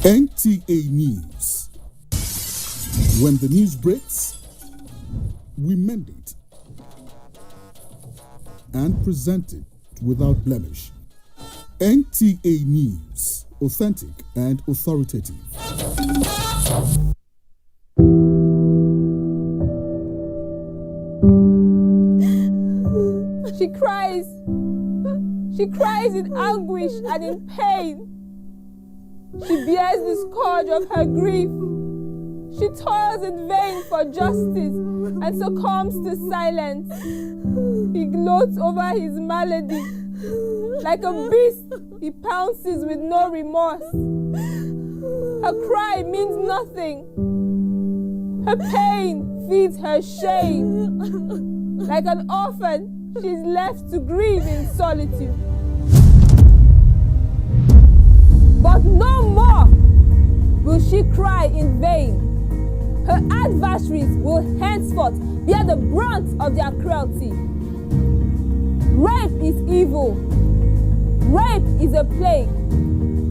NTA News. When the news breaks, we mend it and present it without blemish. NTA News, authentic and authoritative. She cries. She cries in anguish and in pain. She bears the scourge of her grief. She toils in vain for justice and succumbs to silence. He gloats over his malady. Like a beast, he pounces with no remorse. Her cry means nothing. Her pain feeds her shame. Like an orphan, she is left to grieve in solitude. But no more will she cry in vain. Her adversaries will henceforth bear the brunt of their cruelty. Rape is evil. Rape is a plague,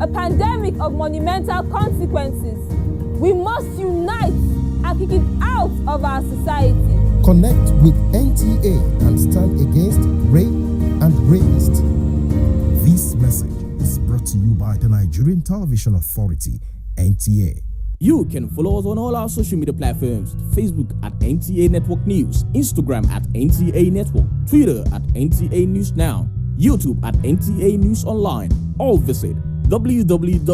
a pandemic of monumental consequences. We must unite and kick it out of our society. Connect with NTA and stand against rape and rapists. This message is brought to you by the Nigerian Television Authority, NTA. You can follow us on all our social media platforms: Facebook at NTA Network News, Instagram at NTA Network, Twitter at NTA News Now, YouTube at NTA News Online, or visit www.nta.ng.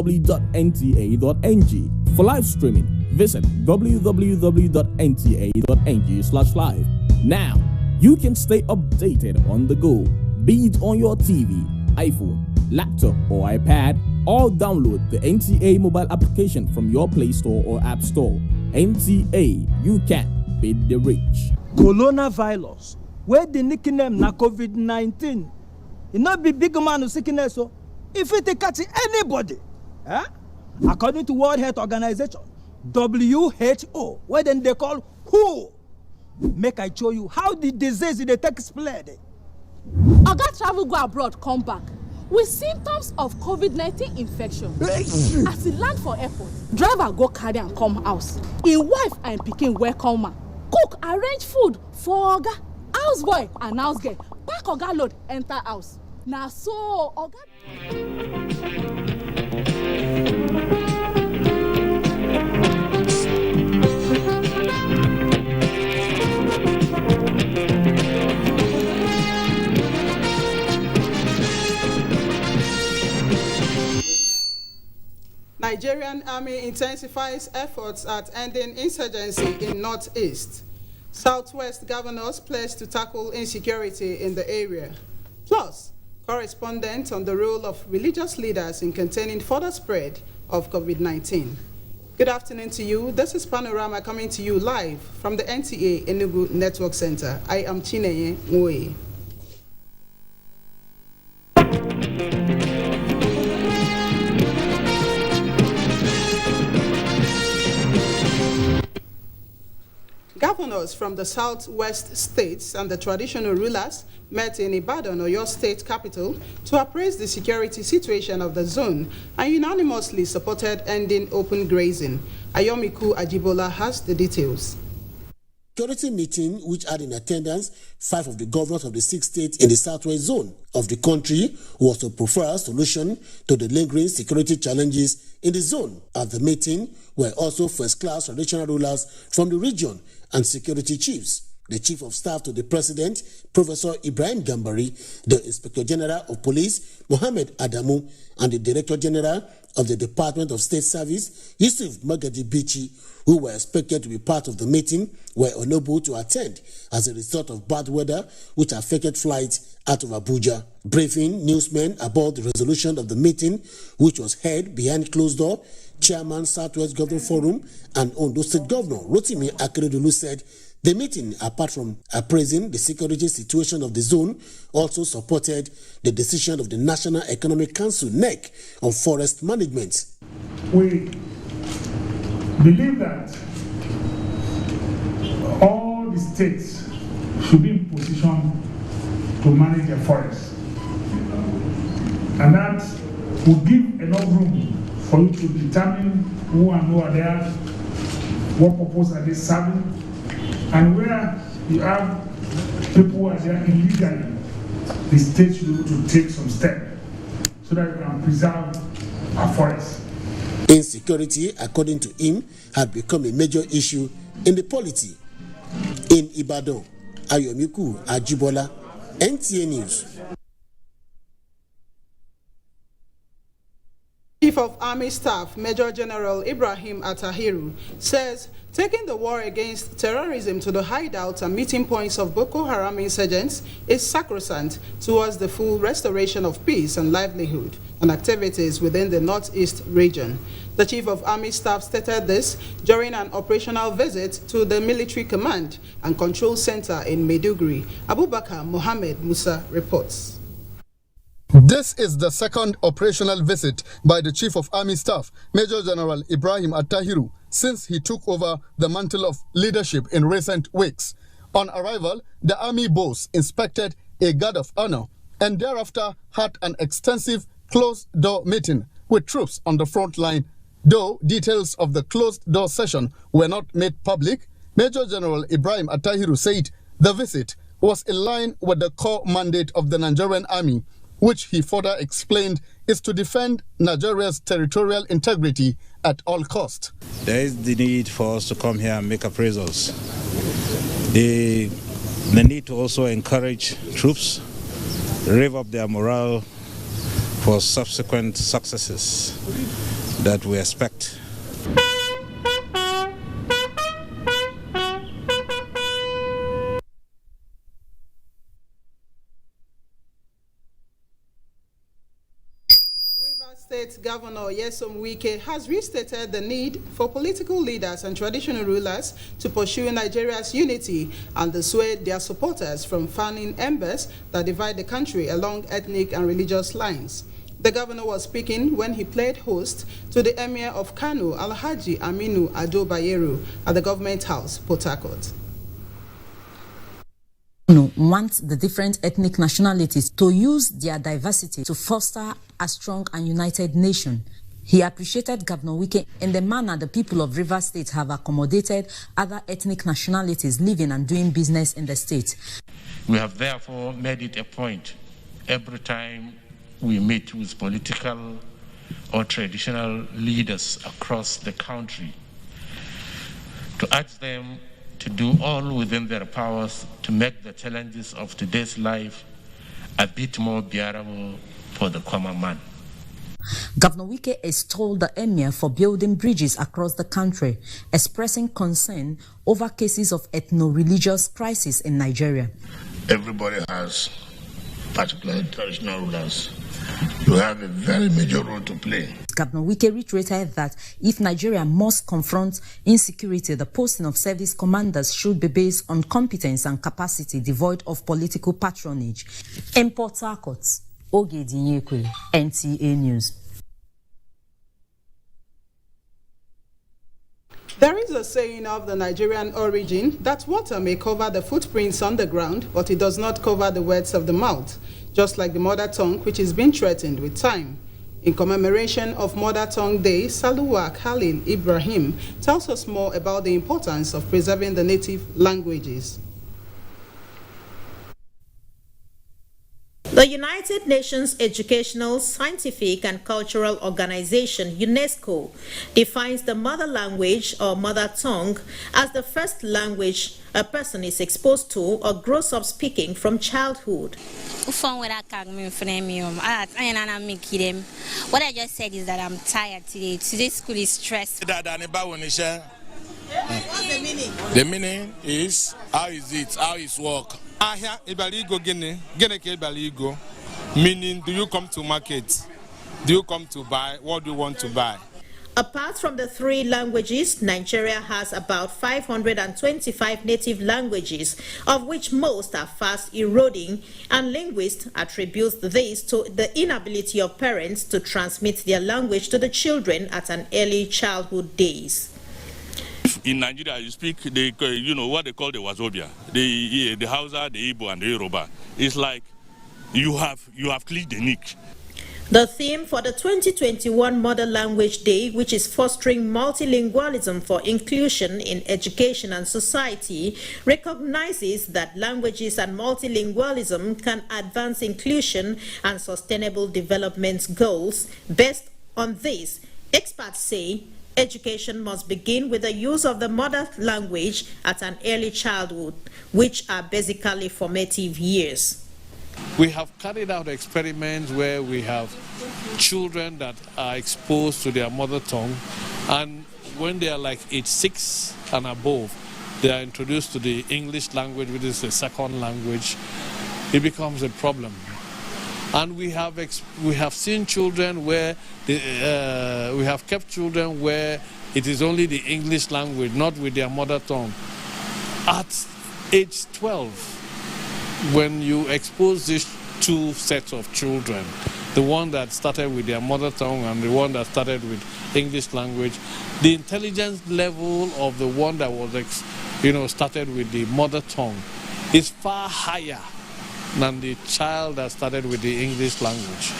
For live streaming, visit www.nta.ng/live. Now, you can stay updated on the go, be it on your TV, iPhone, laptop, or iPad, or download the NTA mobile application from your Play Store or App Store. NTA, you can beat the rich. Coronavirus, where the nickname na COVID-19. It not be big man who sickness, so if it catch anybody, according to World Health Organization, WHO, where then they call WHO, make I show you how the disease they take spread. Oga travel go abroad, come back with symptoms of COVID-19 infection. As he land for airport, driver go carry and come house. His wife and pikin welcome am. Cook arrange food for Oga. Houseboy and house girl pack Oga load enter house. Na so Oga. Nigerian Army intensifies efforts at ending insurgency in Northeast. Southwest governors pledged to tackle insecurity in the area. Plus, correspondent on the role of religious leaders in containing further spread of COVID-19. Good afternoon to you. This is Panorama coming to you live from the NTA Enugu Network Center. I am Chineye Nwoye. Governors from the southwest states and the traditional rulers met in Ibadan, Oyo State capital, to appraise the security situation of the zone and unanimously supported ending open grazing. Ayomiku Ajibola has the details. Security meeting, which had in attendance 5 of the governors of the 6 states in the southwest zone of the country, was to prefer a solution to the lingering security challenges in the zone. At the meeting were also first-class traditional rulers from the region and security chiefs. The Chief of Staff to the President, Professor Ibrahim Gambari, the Inspector General of Police, Mohammed Adamu, and the Director General of the Department of State Service, Yusuf Magadi Bichi, who were expected to be part of the meeting, were unable to attend as a result of bad weather which affected flights out of Abuja. Briefing newsmen about the resolution of the meeting, which was held behind closed door, Chairman Southwest Government Forum and Ondo State Governor Rotimi Akeredolu said the meeting, apart from appraising the security situation of the zone, also supported the decision of the National Economic Council (NEC) on forest management. We believe that all the states should be in position to manage the forest. And that will give enough room for you to determine who and who are there, what purpose are they serving, and where you have people who are there illegally, the state should be able to take some steps so that we can preserve our forests. Insecurity, according to him, had become a major issue in the polity. In Ibadan, Ayomiku Ajibola, NTA News. Chief of Army Staff Major General Ibrahim Atahiru says taking the war against terrorism to the hideouts and meeting points of Boko Haram insurgents is sacrosanct towards the full restoration of peace and livelihood and activities within the Northeast region. The Chief of Army Staff stated this during an operational visit to the Military Command and Control Center in Maiduguri. Abubakar Mohammed Musa reports. This is the second operational visit by the Chief of Army Staff, Major General Ibrahim Atahiru, since he took over the mantle of leadership in recent weeks. On arrival, the Army boss inspected a guard of honor and thereafter had an extensive closed-door meeting with troops on the front line. Though details of the closed-door session were not made public, Major General Ibrahim Atahiru said the visit was in line with the core mandate of the Nigerian Army, which he further explained is to defend Nigeria's territorial integrity at all costs. There is the need for us to come here and make appraisals. The need to also encourage troops, rev up their morale for subsequent successes that we expect. State Governor Nyesom Wike has restated the need for political leaders and traditional rulers to pursue Nigeria's unity and dissuade their supporters from fanning embers that divide the country along ethnic and religious lines. The governor was speaking when he played host to the Emir of Kano, Alhaji Aminu Ado Bayero, at the Government House, Port Harcourt. Wants the different ethnic nationalities to use their diversity to foster a strong and united nation. He appreciated Governor Wike in the manner the people of Rivers State have accommodated other ethnic nationalities living and doing business in the state. We have therefore made it a point every time we meet with political or traditional leaders across the country to ask them to do all within their powers to make the challenges of today's life a bit more bearable for the common man. Governor Wike extolled the Emir for building bridges across the country, expressing concern over cases of ethno-religious crisis in Nigeria. Everybody has particular traditional rulers. You have a very major role to play. Governor Wike reiterated that if Nigeria must confront insecurity, the posting of service commanders should be based on competence and capacity, devoid of political patronage. In Port Harcourt, Oge Dinyekwe, NTA News. There is a saying of the Nigerian origin that water may cover the footprints on the ground, but it does not cover the words of the mouth, just like the mother tongue, which is being threatened with time. In commemoration of Mother Tongue Day, Saluwa Khalil Ibrahim tells us more about the importance of preserving the native languages. The United Nations Educational, Scientific and Cultural Organization, UNESCO, defines the mother language or mother tongue as the first language a person is exposed to or grows up speaking from childhood. What I just said is that I'm tired today. Today's school is stressful. What's the meaning? The meaning is, how is it? How is work? Meaning, do you come to market? Do you come to buy? What do you want to buy? Apart from the three languages, Nigeria has about 525 native languages, of which most are fast eroding, and linguists attribute this to the inability of parents to transmit their language to the children at an early childhood days. If if in Nigeria you speak the, you know, what they call the Wazobia, the Hausa, the Igbo, and the Yoruba, it's like you have clicked the niche. The theme for the 2021 Mother Language Day, which is fostering multilingualism for inclusion in education and society, recognizes that languages and multilingualism can advance inclusion and sustainable development goals. Based on this, experts say education must begin with the use of the mother language at an early childhood, which are basically formative years. We have carried out experiments where we have children that are exposed to their mother tongue, and when they are like age 6 and above, they are introduced to the English language, which is a second language. It becomes a problem. And we have seen children where we have kept children where it is only the English language, not with their mother tongue. At age 12, when you expose these two sets of children, the one that started with their mother tongue and the one that started with English language, the intelligence level of the one that was, started with the mother tongue is far higher than the child that started with the English language.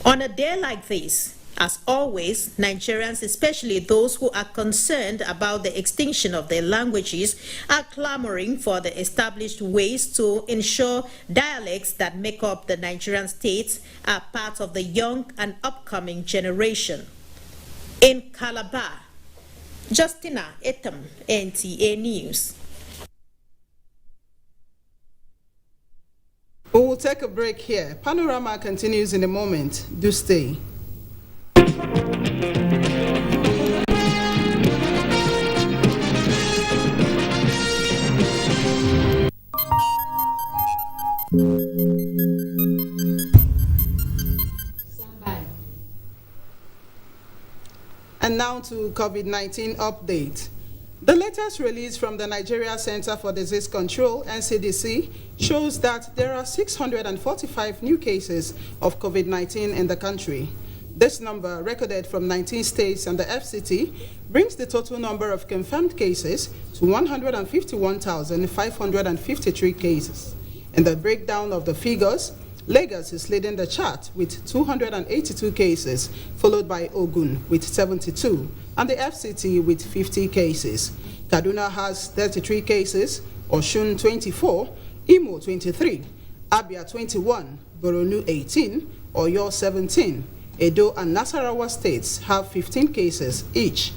On a day like this, as always, Nigerians, especially those who are concerned about the extinction of their languages, are clamoring for the established ways to ensure dialects that make up the Nigerian state are part of the young and upcoming generation. In Calabar, Justina Etam, NTA News. We will take a break here. Panorama continues in a moment. Do stay. And now to COVID-19 update. The latest release from the Nigeria Center for Disease Control, NCDC, shows that there are 645 new cases of COVID-19 in the country. This number, recorded from 19 states and the FCT, brings the total number of confirmed cases to 151,553 cases. In the breakdown of the figures, Lagos is leading the chart with 282 cases, followed by Ogun with 72, and the FCT with 50 cases. Kaduna has 33 cases, Osun 24, Imo 23, Abia 21, Borno 18, Oyo 17. Edo and Nasarawa states have 15 cases each.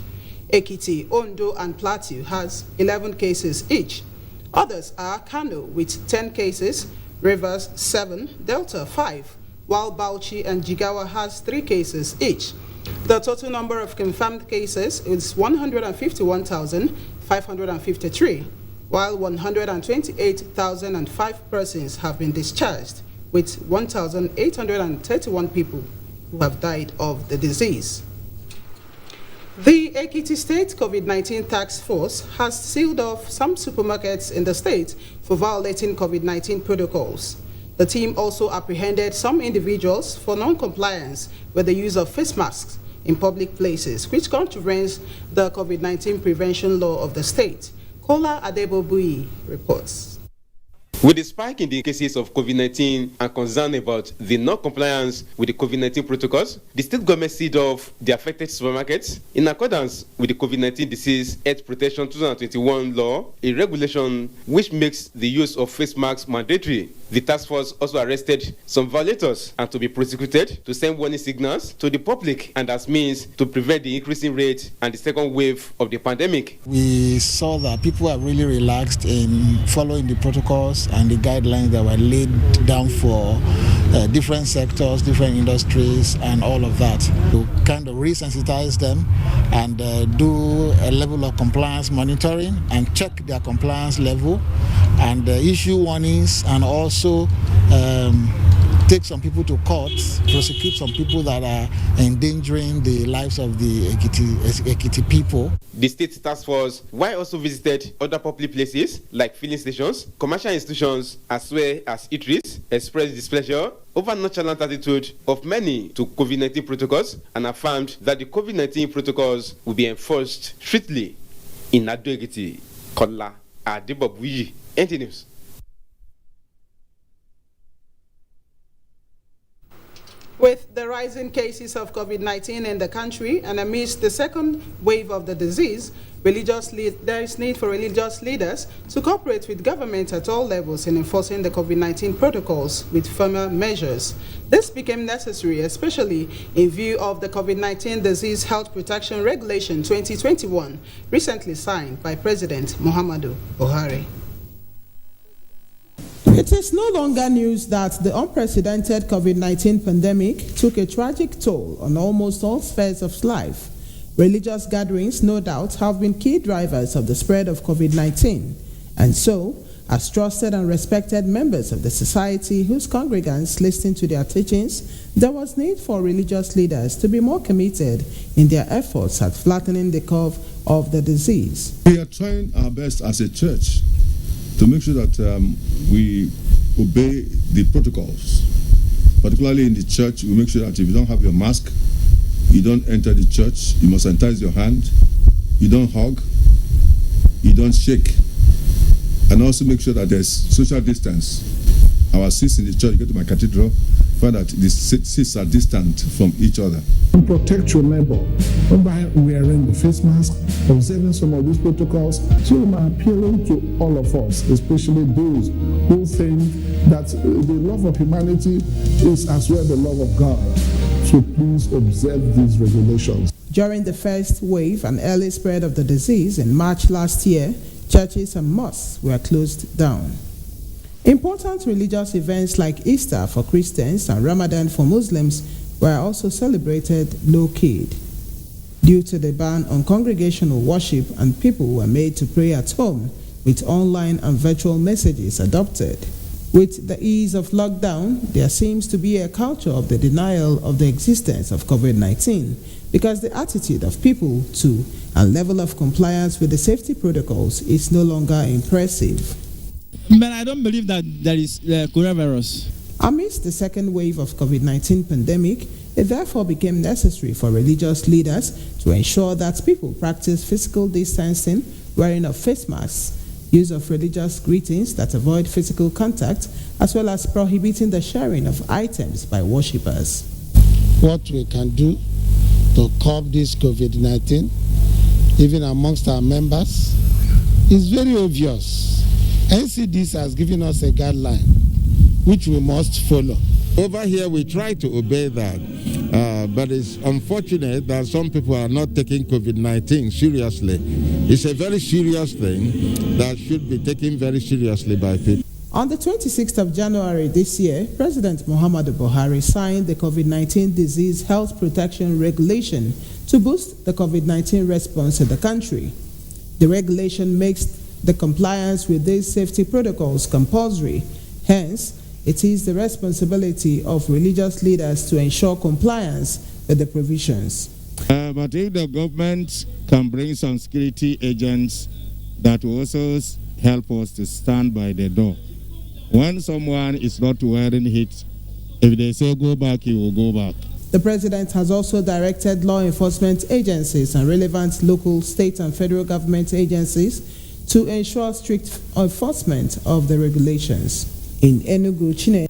Ekiti, Ondo, and Plateau has 11 cases each. Others are Kano with 10 cases, Rivers 7, Delta 5, while Bauchi and Jigawa has 3 cases each. The total number of confirmed cases is 151,553, while 128,005 persons have been discharged, with 1,831 people who have died of the disease. The Ekiti State COVID-19 Task Force has sealed off some supermarkets in the state for violating COVID-19 protocols. The team also apprehended some individuals for non-compliance with the use of face masks in public places, which contravenes the COVID-19 prevention law of the state. Kola Adebobui reports. With the spike in the cases of COVID-19 and concern about the non-compliance with the COVID-19 protocols, the state government sealed off the affected supermarkets in accordance with the COVID-19 Disease Health Protection 2021 law, a regulation which makes the use of face masks mandatory. The task force also arrested some violators and to be prosecuted to send warning signals to the public and as means to prevent the increasing rate and the second wave of the pandemic. We saw that people are really relaxed in following the protocols and the guidelines that were laid down for different sectors, different industries, and all of that. To kind of resensitize them and do a level of compliance monitoring and check their compliance level and issue warnings and also take some people to court, prosecute some people that are endangering the lives of the Ekiti people. The state task force, while also visited other public places like filling stations, commercial institutions, as well as eateries, expressed displeasure over nonchalant attitude of many to COVID-19 protocols and affirmed that the COVID-19 protocols will be enforced strictly. In Ado-Ekiti, Kola Adebobuyi, NTA News. With the rising cases of COVID-19 in the country and amidst the second wave of the disease, there is need for religious leaders to cooperate with government at all levels in enforcing the COVID-19 protocols with firmer measures. This became necessary, especially in view of the COVID-19 Disease Health Protection Regulation 2021, recently signed by President Muhammadu Buhari. It is no longer news that the unprecedented COVID-19 pandemic took a tragic toll on almost all spheres of life. Religious gatherings, no doubt, have been key drivers of the spread of COVID-19. And so, as trusted and respected members of the society whose congregants listened to their teachings, there was need for religious leaders to be more committed in their efforts at flattening the curve of the disease. We are trying our best as a church to make sure that we obey the protocols. Particularly in the church, we make sure that if you don't have your mask, you don't enter the church, you must sanitize your hand, you don't hug, you don't shake, and also make sure that there's social distance. Our seats in the church, you go to my cathedral, find that the seats are distant from each other. Protect your neighbor by wearing the face mask, observing some of these protocols. So I'm appealing to all of us, especially those who think that the love of humanity is as well the love of God. So please observe these regulations. During the first wave and early spread of the disease in March last year, churches and mosques were closed down. Important religious events like Easter for Christians and Ramadan for Muslims were also celebrated low-key. Due to the ban on congregational worship, and people were made to pray at home with online and virtual messages adopted. With the ease of lockdown, there seems to be a culture of the denial of the existence of COVID-19 because the attitude of people to and level of compliance with the safety protocols is no longer impressive. But I don't believe that there is coronavirus. Amidst the second wave of COVID-19 pandemic, it therefore became necessary for religious leaders to ensure that people practice physical distancing, wearing of face masks, use of religious greetings that avoid physical contact, as well as prohibiting the sharing of items by worshippers. What we can do to curb this COVID-19, even amongst our members, is very obvious. NCDC has given us a guideline which we must follow. Over here we try to obey that, but it's unfortunate that some people are not taking COVID-19 seriously. It's a very serious thing that should be taken very seriously by people. On the 26th of January this year, President Muhammadu Buhari signed the COVID-19 Disease Health Protection Regulation to boost the COVID-19 response in the country. The regulation makes the compliance with these safety protocols compulsory. Hence, it is the responsibility of religious leaders to ensure compliance with the provisions. But if the government can bring some security agents that will also help us to stand by the door. When someone is not wearing it, if they say go back, he will go back. The president has also directed law enforcement agencies and relevant local, state, and federal government agencies to ensure strict enforcement of the regulations. In Enugu, Chine.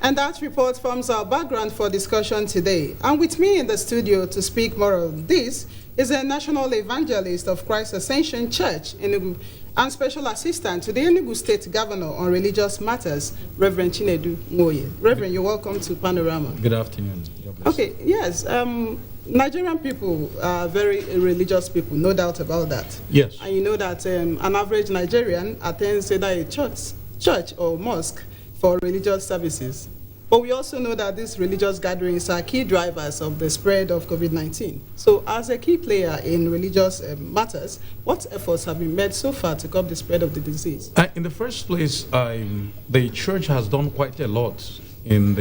And that report forms our background for discussion today. And with me in the studio to speak more of this is a national evangelist of Christ Ascension Church, Enugu, and special assistant to the Enugu State Governor on Religious Matters, Reverend Chinedu Nwoye. Reverend, you're welcome to Panorama. Good afternoon. Okay, yes. Nigerian people are very religious people, no doubt about that. Yes. And you know that an average Nigerian attends either a church or mosque for religious services. But we also know that these religious gatherings are key drivers of the spread of COVID-19. So as a key player in religious matters, what efforts have been made so far to curb the spread of the disease? In the first place, the church has done quite a lot in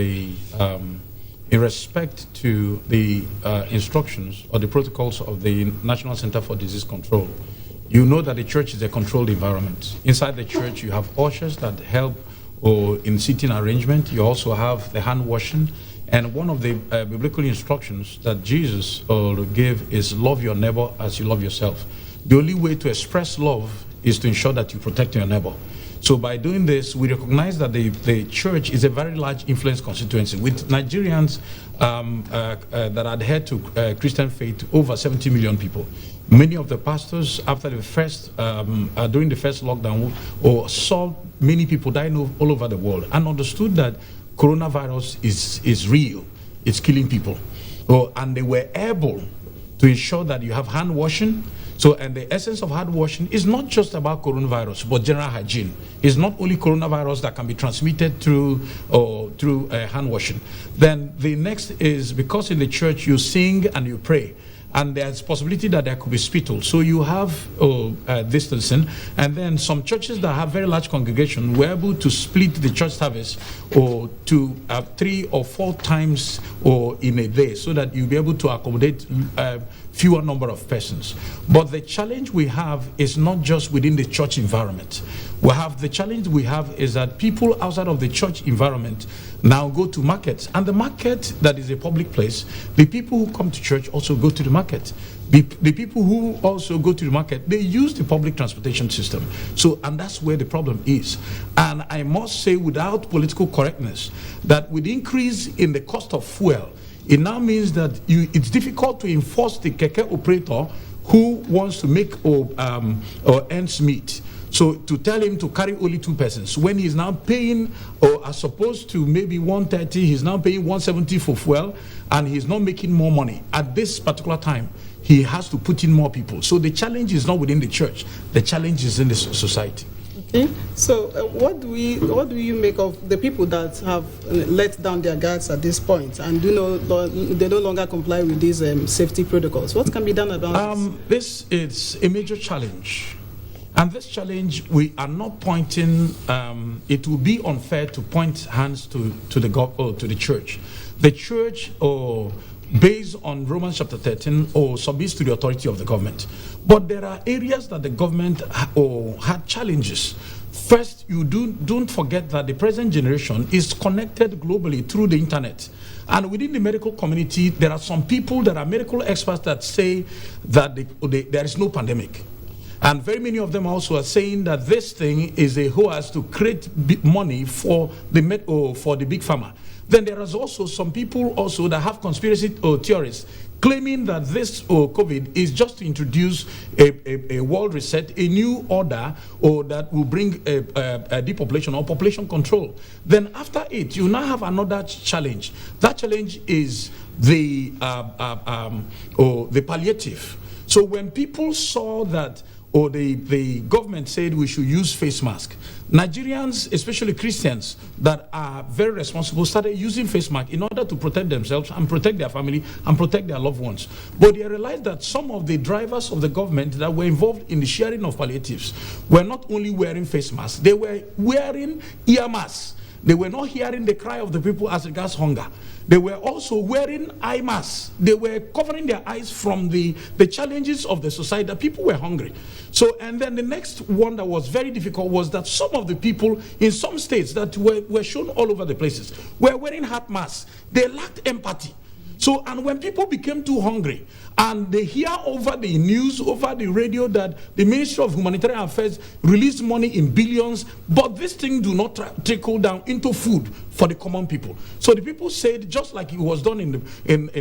respect to the instructions or the protocols of the National Center for Disease Control. You know that the church is a controlled environment. Inside the church, you have ushers that help in seating arrangement. You also have the hand washing And one of the biblical instructions that Jesus gave is love your neighbor as you love yourself. The only way to express love is to ensure that you protect your neighbor. So by doing this, we recognize that the church is a very large influence constituency with Nigerians that adhere to Christian faith, over 70 million people. Many of the pastors, after the first, during the first lockdown, saw many people dying all over the world and understood that coronavirus is real. It's killing people. And they were able to ensure that you have hand washing. So, and the essence of hand washing is not just about coronavirus, but general hygiene. It's not only coronavirus that can be transmitted through hand washing. Then the next is, because in the church you sing and you pray, and there's possibility that there could be spittle. So you have distancing, and then some churches that have very large congregation were able to split the church service to 3 or 4 times in a day, so that you'll be able to accommodate fewer number of persons. But the challenge we have is not just within the church environment. The challenge we have is that people outside of the church environment now go to markets, and the market that is a public place, the people who come to church also go to the market. The people who also go to the market, they use the public transportation system. So, and that's where the problem is. And I must say, without political correctness, that with the increase in the cost of fuel, it now means that it's difficult to enforce the keke operator who wants to make ends meet. So to tell him to carry only 2 persons, when he's now paying, as opposed to maybe 130, he's now paying 170 for fuel, and he's not making more money. At this particular time, he has to put in more people. So the challenge is not within the church, the challenge is in the society. Okay, so what do you make of the people that have let down their guards at this point and they no longer comply with these safety protocols? What can be done about this? This is a major challenge. And this challenge, we are not pointing, it will be unfair to point hands to the church. The church, based on Romans chapter 13, submits to the authority of the government. But there are areas that the government had challenges. First, you don't forget that the present generation is connected globally through the internet. And within the medical community, there are some people that are medical experts that say that there is no pandemic. And very many of them also are saying that this thing is a hoax to create money for the big pharma. Then there is also some people also that have conspiracy theories claiming that this COVID is just to introduce a world reset, a new order, that will bring a depopulation or population control. Then after it, you now have another challenge. That challenge is the palliative. So when people saw that, the government said we should use face mask, Nigerians, especially Christians that are very responsible, started using face mask in order to protect themselves and protect their family and protect their loved ones. But they realized that some of the drivers of the government that were involved in the sharing of palliatives were not only wearing face masks, they were wearing ear masks. They were not hearing the cry of the people as regards hunger. They were also wearing eye masks. They were covering their eyes from the challenges of the society, that people were hungry. So, and then the next one that was very difficult was that some of the people in some states that were shown all over the places were wearing hat masks. They lacked empathy. So, and when people became too hungry, and they hear over the news, over the radio, that the Ministry of Humanitarian Affairs released money in billions, but this thing do not trickle down into food for the common people. So the people said, just like it was done in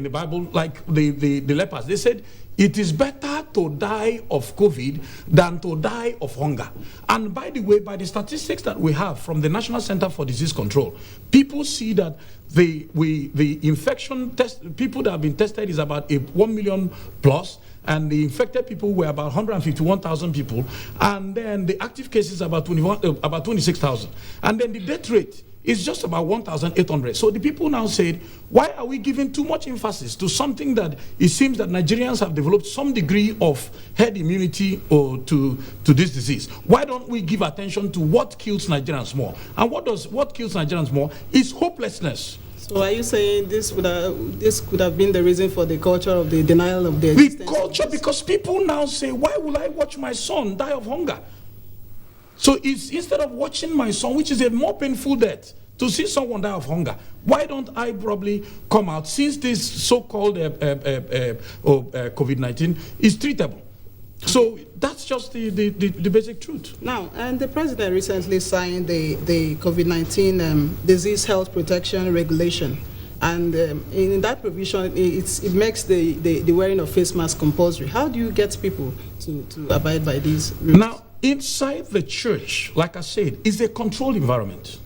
the Bible, like the lepers, they said, it is better to die of COVID than to die of hunger. And by the way, by the statistics that we have from the National Center for Disease Control, people see that the infection test, people that have been tested is about 1 million plus, and the infected people were about 151,000 people, and then the active cases about 26,000, and then the death rate is just about 1,800. So the people now said, why are we giving too much emphasis to something that it seems that Nigerians have developed some degree of herd immunity to this disease? Why don't we give attention to what kills Nigerians more? And what kills Nigerians more is hopelessness. So are you saying this could have been the reason for the culture of the denial of the existence? The culture, because people now say, why will I watch my son die of hunger? So it's instead of watching my son, which is a more painful death, to see someone die of hunger. Why don't I probably come out, since this so-called COVID-19 is treatable? So that's just the basic truth. Now, and the president recently signed the COVID-19 disease health protection regulation. And in that provision, it makes the wearing of face masks compulsory. How do you get people to abide by these rules? Now, inside the church, like I said, is a controlled environment.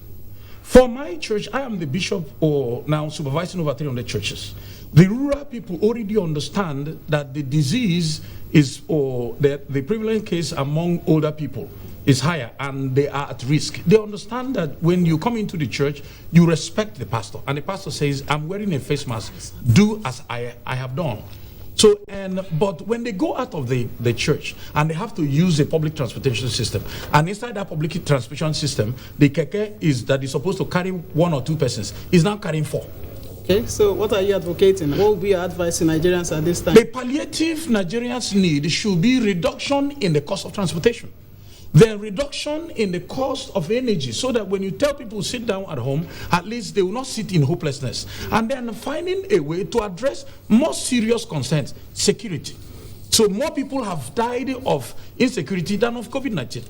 For my church, I am the bishop or now supervising over 300 churches. The rural people already understand that the disease is, or the prevalent case among older people is higher and they are at risk. They understand that when you come into the church, you respect the pastor. And the pastor says, I'm wearing a face mask, do as I have done. So, but when they go out of the church and they have to use a public transportation system, and inside that public transportation system, the keke is supposed to carry 1 or 2 persons, is now carrying 4. Okay, so what are you advocating? What will be your advice to Nigerians at this time? The palliative Nigerians need should be reduction in the cost of transportation. Then reduction in the cost of energy, so that when you tell people to sit down at home, at least they will not sit in hopelessness. And then finding a way to address more serious concerns, security. So more people have died of insecurity than of COVID-19.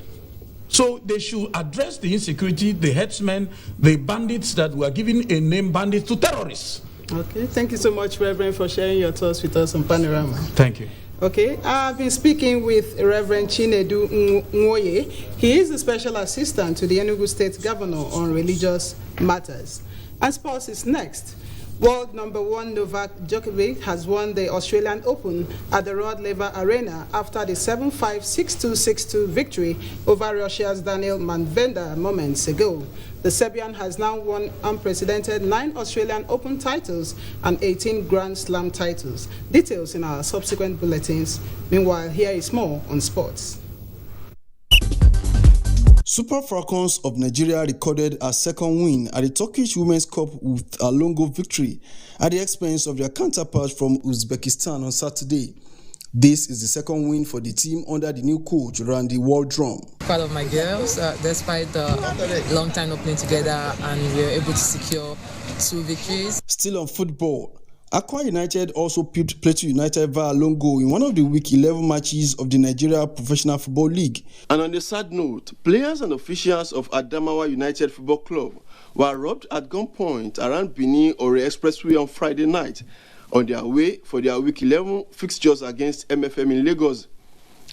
So they should address the insecurity, the headsmen, the bandits that were given a name, bandits, to terrorists. Okay, thank you so much, Reverend, for sharing your thoughts with us on Panorama. Thank you. Okay, I've been speaking with Reverend Chinedu Nwoye. He is the special assistant to the Enugu State Governor on religious matters. And sports is next. World number 1 Novak Djokovic has won the Australian Open at the Rod Laver Arena after the 7-5, 6-2, 6-2 victory over Russia's Daniel Medvedev moments ago. The Serbian has now won unprecedented 9 Australian Open titles and 18 Grand Slam titles. Details in our subsequent bulletins. Meanwhile, here is more on sports. Super Falcons of Nigeria recorded a second win at the Turkish Women's Cup with a long victory at the expense of their counterparts from Uzbekistan on Saturday. This is the second win for the team under the new coach, Randy Waldrum. Proud of my girls, despite the long time not playing together, and we were able to secure 2 victories. Still on football, Akwa United also pipped Plateau United via long goal in one of the Week 11 matches of the Nigeria Professional Football League. And on a sad note, players and officials of Adamawa United Football Club were robbed at gunpoint around Benin Ore Expressway on Friday night on their way for their Week 11 fixtures against MFM in Lagos.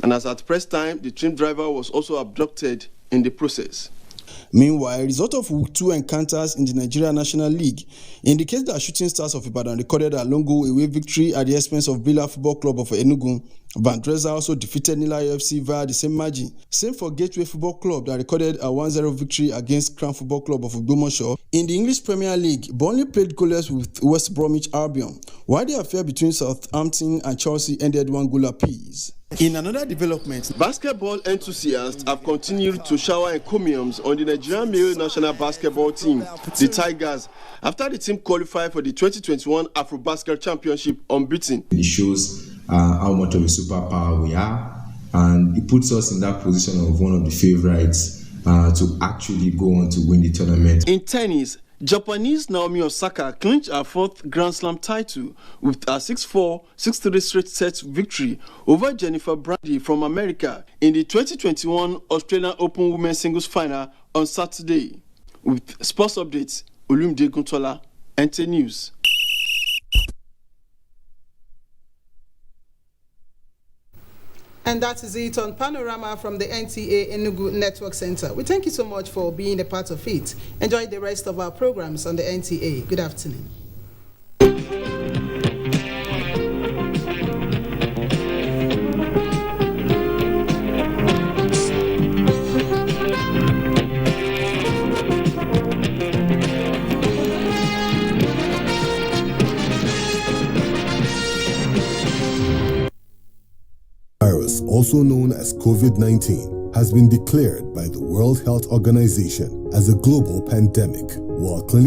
And as at press time, the team driver was also abducted in the process. Meanwhile, result of Week 2 encounters in the Nigeria National League indicates that Shooting Stars of Ibadan recorded a long goal away victory at the expense of Bila Football Club of Enugu. Vandreza also defeated Nila FC via the same margin. Same for Gateway Football Club that recorded a 1-0 victory against Crown Football Club of Ogbomoso. In the English Premier League, Burnley played goalless with West Bromwich Albion, while the affair between Southampton and Chelsea ended 1-goal apiece. In another development, basketball enthusiasts have continued to shower encomiums on the Nigerian male national basketball team, the Tigers, after the team qualified for the 2021 AfroBasket Championship unbeaten. It shows how much of a superpower we are, and it puts us in that position of one of the favorites to actually go on to win the tournament. In tennis, Japanese Naomi Osaka clinched her 4th Grand Slam title with a 6-4, 6-3 straight set victory over Jennifer Brady from America in the 2021 Australian Open Women's Singles Final on Saturday. With sports updates, Olumide Guntola, NTA News. And that is it on Panorama from the NTA Enugu Network Center. We thank you so much for being a part of it. Enjoy the rest of our programs on the NTA. Good afternoon. Also known as COVID-19, has been declared by the World Health Organization as a global pandemic, while